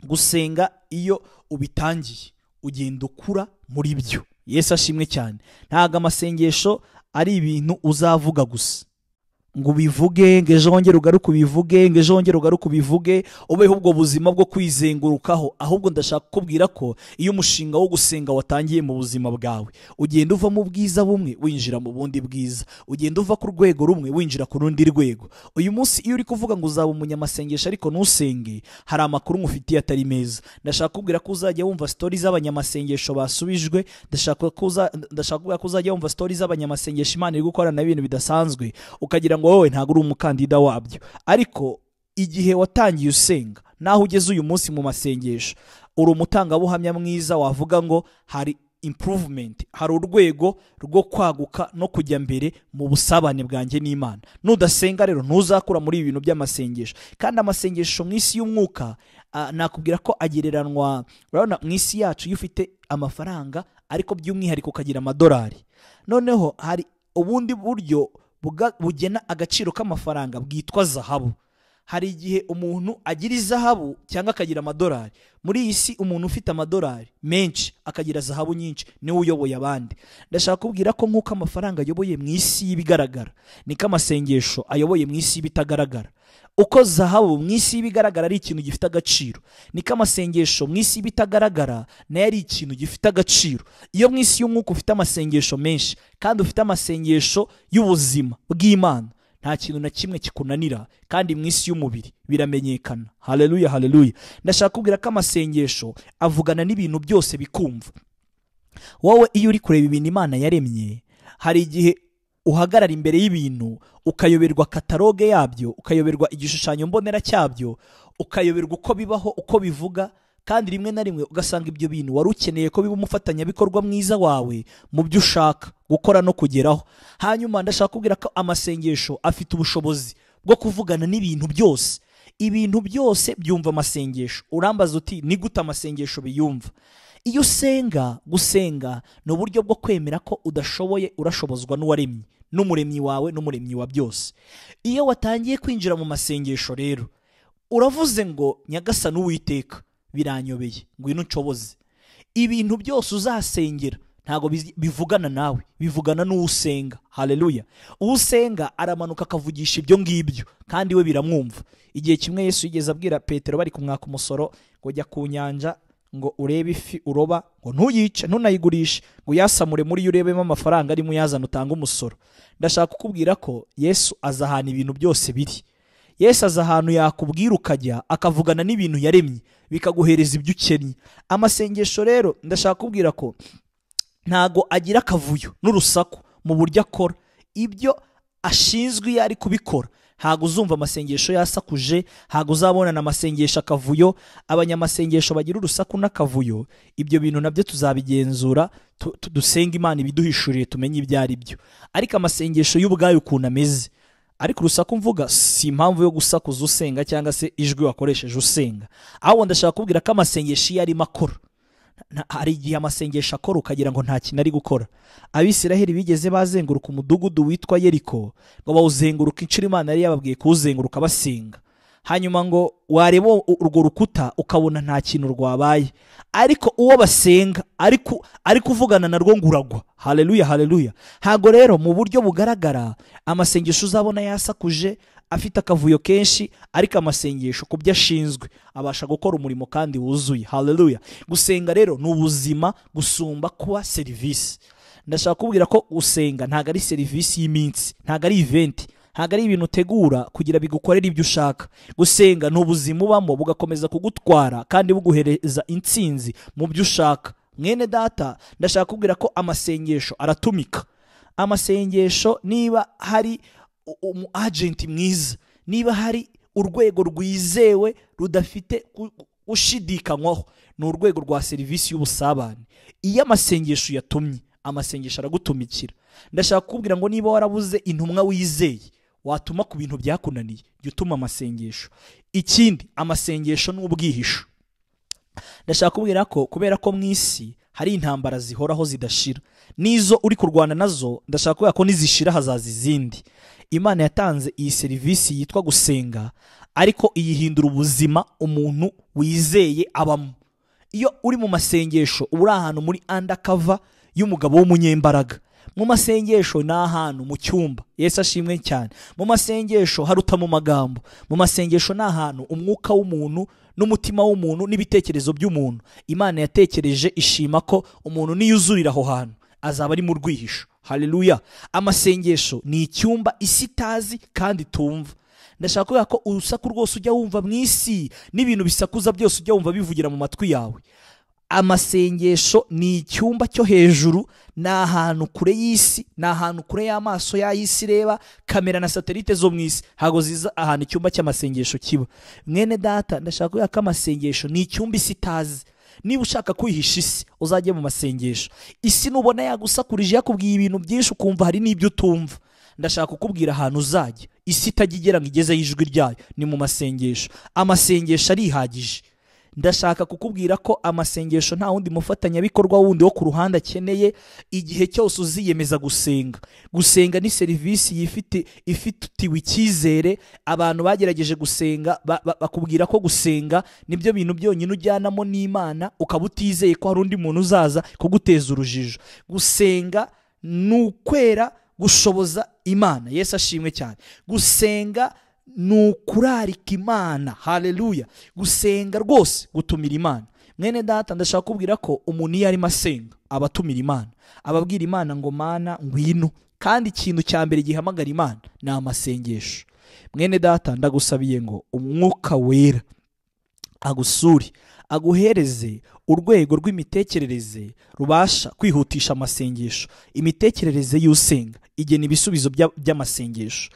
gusenga iyo ubitangiye ugenda ukura muri byo. Yesu ashimwe cyane. Ntago amasengesho ari ibintu uzavuga gusa ngo ubivuge, ngo ejo wongere ugaruke ubivuge, ngo ejo wongere ugaruke ubivuge, ubeho ubwo buzima bwo kwizengurukaho. Ahubwo ndashaka kukubwira ko iyo umushinga wo gusenga watangiye mu buzima bwawe, ugenda uva mu bwiza bumwe winjira mu bundi bwiza, ugenda uva ku rwego rumwe winjira ku rundi rwego. Uyu munsi iyo uri kuvuga ngo uzaba umunyamasengesho ariko ntusenge, hari amakuru ngufitiye atari meza. Ndashaka kubwira ko uzajya wumva stories z'abanyamasengesho basubijwe, ndashaka kubwira ko uzajya wumva stories z'abanyamasengesho Imana iri gukorana ibintu bidasanzwe, ukagira ngo wowe ntabwo uri umukandida wabyo. Ariko igihe watangiye usenga naho ugeze uyu munsi mu masengesho, uri umutangabuhamya mwiza, wavuga ngo hari improvement, hari urwego rwo kwaguka no kujya mbere mu busabane bwanjye n'Imana. Nudasenga rero ntuzakura muri ibintu by'amasengesho. Kandi amasengesho mu isi y'umwuka nakubwira ko agereranwa, urabona mu isi yacu iyo ufite amafaranga ariko by'umwihariko ukagira amadolari, noneho hari ubundi buryo bugena agaciro k'amafaranga bwitwa zahabu. Hari igihe umuntu agira izahabu cyangwa akagira amadolari. Muri iyi si umuntu ufite amadolari menshi akagira zahabu nyinshi niwe uyoboye abandi. Ndashaka kubwira ko nk'uko amafaranga ayoboye mu isi y'ibigaragara, niko amasengesho ayoboye mu isi y'ibitagaragara. Uko zahabu mu isi y'ibigaragara ari ikintu gifite agaciro, niko amasengesho mu isi y'ibitagaragara nayo ari ikintu gifite agaciro. Iyo mu isi y'umwuka ufite amasengesho menshi kandi ufite amasengesho y'ubuzima bw'Imana, nta kintu na kimwe kikunanira, kandi mu isi y'umubiri biramenyekana. Haleluya, haleluya. Ndashaka kubwira ko amasengesho avugana n'ibintu byose bikumva. Wowe iyo uri kureba ibintu Imana yaremye, hari igihe uhagarara imbere y'ibintu ukayoberwa kataloge yabyo, ukayoberwa igishushanyo mbonera cyabyo, ukayoberwa uko bibaho, uko bivuga, kandi rimwe na rimwe ugasanga ibyo bintu wari ukeneye ko biba umufatanyabikorwa mwiza wawe mu byo ushaka gukora no kugeraho. Hanyuma ndashaka kubwira ko amasengesho afite ubushobozi bwo kuvugana n'ibintu byose. Ibintu byose byumva amasengesho. Urambaza uti ni gute amasengesho biyumva? Iyo usenga, gusenga ni uburyo bwo kwemera ko udashoboye urashobozwa n'uwaremye, n'umuremyi wawe n'umuremyi wa byose. Iyo watangiye kwinjira mu masengesho rero, uravuze ngo Nyagasani Uwiteka, biranyobeye, ngwino nshoboze. Ibintu byose uzasengera ntago bivugana nawe, bivugana n'usenga. Haleluya. Usenga aramanuka akavugisha ibyo ngibyo kandi we biramwumva. Igihe kimwe Yesu yigeze abwira Petero bari kumwaka umusoro ngo jya ku nyanja ngo urebe ifi uroba, ngo ntuyice ntunayigurishe, ngo yasamure muri yo urebemo amafaranga arimo yazana utanga umusoro. Ndashaka kukubwira ko Yesu aza ahantu ibintu byose biri. Yesu aza ahantu yakubwira ukajya, akavugana n'ibintu yaremye bikaguhereza ibyo ukennye. Amasengesho rero ndashaka kubwira ko ntago agira akavuyo n'urusaku mu buryo akora. Ibyo ashinzwe iyo ari kubikora, ntago uzumva amasengesho yasakuje, ntago uzabonana amasengesho akavuyo. Abanyamasengesho bagira urusaku n'akavuyo, ibyo bintu nabyo tuzabigenzura, dusenga Imana ibiduhishuriye tumenye ibyo ari byo. Ariko amasengesho y'ubwayo ukuntu ameze, ariko urusaku mvuga si impamvu yo gusakuza usenga cyangwa se ijwi wakoresheje usenga. Ahubwo ndashaka kubwira ko amasengesho iyo arimo akora, hari igihe amasengesho akora ukagira ngo nta kintu ari gukora. Abisiraheli bigeze bazenguruka umudugudu witwa Yeriko, ngo bawuzenguruka inshuro Imana yari yababwiye kuwuzenguruka basenga. Hanyuma ngo wareba urwo rukuta ukabona nta kintu rwabaye, ariko uwo basenga ari kuvugana narwo nguragwa. Haleluya, haleluya. Hago rero mu buryo bugaragara amasengesho uzabona yasakuje, afite akavuyo kenshi, ariko amasengesho ku byo ashinzwe abasha gukora umurimo kandi wuzuye. Haleluya. Gusenga rero ni ubuzima gusumba kuba serivisi. Ndashaka kubwira ko gusenga ntago ari serivisi y'iminsi, ntago ari event, ntago ari ibintu utegura kugira bigukorere ibyo ushaka. Gusenga ni ubuzima ubamo bugakomeza kugutwara kandi buguhereza intsinzi mu byo ushaka. Mwene data, ndashaka kubwira ko amasengesho aratumika. Amasengesho niba hari agent mwiza, niba hari urwego rwizewe rudafite ushidikanywaho, ni urwego rwa serivisi y'ubusabane. Iyo amasengesho yatumye, amasengesho aragutumikira. Ndashaka kukubwira ngo niba warabuze intumwa wizeye watuma ku bintu byakunaniye, jya utuma amasengesho. Ikindi, amasengesho ni ubwihisho. Ndashaka kubwira ko kubera ko mu isi hari intambara zihoraho zidashira, n'izo uri kurwana nazo ndashaka kuvuga ko nizishira hazaza izindi. Imana yatanze iyi serivisi yitwa gusenga, ariko iyihindura ubuzima umuntu wizeye abamo. Iyo uri mu masengesho uba uri ahantu muri undercover y'umugabo w'umunyembaraga. Mu masengesho ni ahantu mu cyumba, Yesu ashimwe cyane. Mu masengesho haruta mu magambo. Mu masengesho ni ahantu umwuka w'umuntu n'umutima w'umuntu n'ibitekerezo by'umuntu Imana yatekereje ishima ko umuntu niyuzurira aho hantu azaba ari mu rwihisho. Haleluya. Amasengesho ni icyumba isi itazi kandi tumva. Ndashaka kuvuga ko urusaku rwose ujya wumva mu isi n'ibintu bisakuza byose ujya wumva bivugira mu matwi yawe. Amasengesho ni icyumba cyo hejuru, ni ahantu kure y'isi, ni ahantu kure y'amaso y'isi reba, kamera na satelite zo mu isi ntabwo ziza ahantu icyumba cy'amasengesho kiba. Mwene data, ndashaka kuvuga ko amasengesho ni icyumba isi itazi. Niba ushaka kwihisha isi uzajye mu masengesho. Isi nubona yagusakurije yakubwiye ibintu byinshi ukumva hari n'ibyo utumva, ndashaka kukubwira ahantu uzajya isi itajya igera ngo igezeho ijwi ryayo, ni mu masengesho. Amasengesho arihagije. Ndashaka kukubwira ko amasengesho nta wundi mufatanyabikorwa wundi wo ku ruhande akeneye. Igihe cyose uziyemeza gusenga. Gusenga ni serivisi ifitiwe icyizere. Abantu bagerageje gusenga bakubwira ko gusenga nibyo bintu byonyine ujyanamo n'Imana, ukaba utizeye ko hari undi muntu uzaza kuguteza urujijo. Gusenga ni ukwera gushoboza Imana. Yesu ashimwe cyane. Gusenga ni ukurarika Imana. Haleluya. Gusenga rwose gutumira Imana. Mwene data, ndashaka kubwira ko umuntu iyo arimo asenga aba atumira Imana, ababwira Imana ngo Mana ngwino. Kandi ikintu cya mbere gihamagara Imana ni amasengesho. Mwene data, ndagusabiye ngo umwuka wera agusure, aguhereze urwego rw'imitekerereze rubasha kwihutisha amasengesho. Imitekerereze y'usenga igena ibisubizo by'amasengesho.